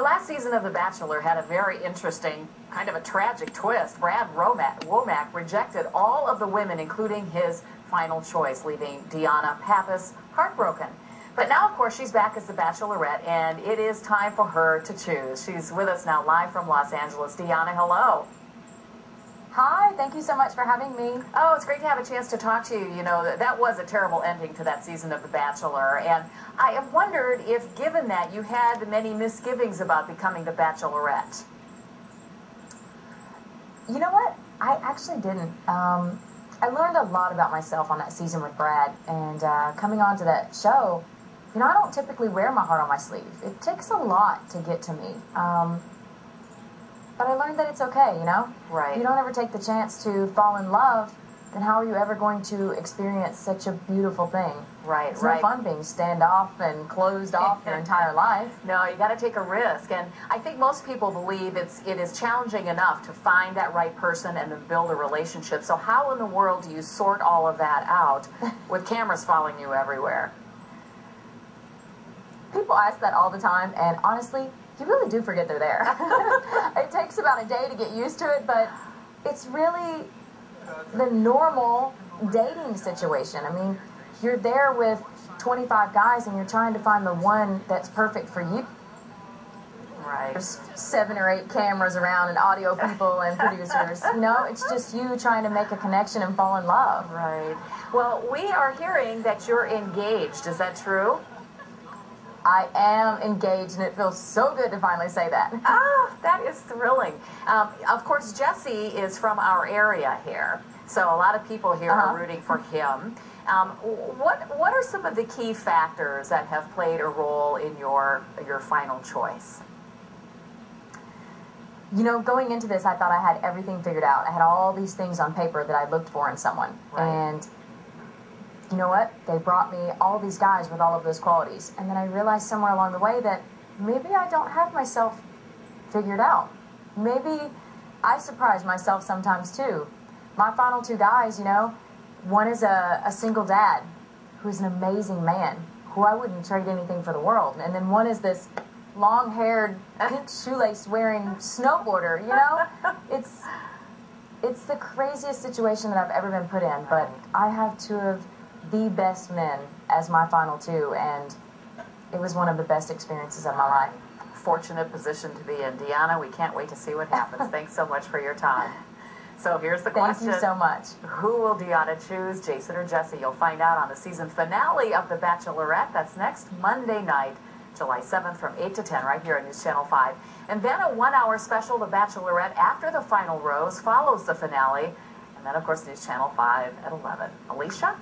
last season of The Bachelor had a very interesting, kind of a tragic twist. Brad Womack rejected all of the women, including his final choice, leaving DeAnna Pappas heartbroken. But now, of course, she's back as the Bachelorette, and it is time for her to choose. She's with us now live from Los Angeles. DeAnna, hello. Hi, thank you so much for having me. Oh, it's great to have a chance to talk to you. You know, that was a terrible ending to that season of The Bachelor, and I have wondered if, given that, you had many misgivings about becoming the Bachelorette. You know what? I actually didn't. I learned a lot about myself on that season with Brad, and coming on to that show, you know, I don't typically wear my heart on my sleeve. It takes a lot to get to me. But I learned that it's okay, you know? Right. If you don't ever take the chance to fall in love, then how are you ever going to experience such a beautiful thing? Right, it's no fun being standoff and closed off your entire life. No, you got to take a risk, and I think most people believe it is challenging enough to find that right person and then build a relationship. So how in the world do you sort all of that out with cameras following you everywhere? People ask that all the time, and honestly, you really do forget they're there. It takes about a day to get used to it, but it's really the normal dating situation. I mean, you're there with 25 guys and you're trying to find the one that's perfect for you. Right. There's 7 or 8 cameras around and audio people and producers. You know, it's just you trying to make a connection and fall in love. Right. Well, we are hearing that you're engaged. Is that true? I am engaged, and it feels so good to finally say that. Ah, that is thrilling. Of course, Jesse is from our area here, so a lot of people here are rooting for him. What are some of the key factors that have played a role in your final choice? You know, going into this, I thought I had everything figured out. I had all these things on paper that I looked for in someone. Right. And you know what? They brought me all these guys with all of those qualities. And then I realized somewhere along the way that maybe I don't have myself figured out. Maybe I surprise myself sometimes too. My final 2 guys, you know, one is a single dad who's an amazing man who I wouldn't trade anything for the world. And then one is this long-haired, pink shoelace-wearing snowboarder, you know? It's the craziest situation that I've ever been put in, but I have 2 of the best men as my final 2, and it was one of the best experiences of my life. Fortunate position to be in. DeAnna, we can't wait to see what happens. Thanks so much for your time. So here's the question. Thank you so much. Who will DeAnna choose, Jason or Jesse? You'll find out on the season finale of The Bachelorette. That's next Monday night, July 7th from 8 to 10 right here on News Channel 5. And then a 1-hour special, The Bachelorette, after the final rose, follows the finale. And then, of course, News Channel 5 at 11. Alicia?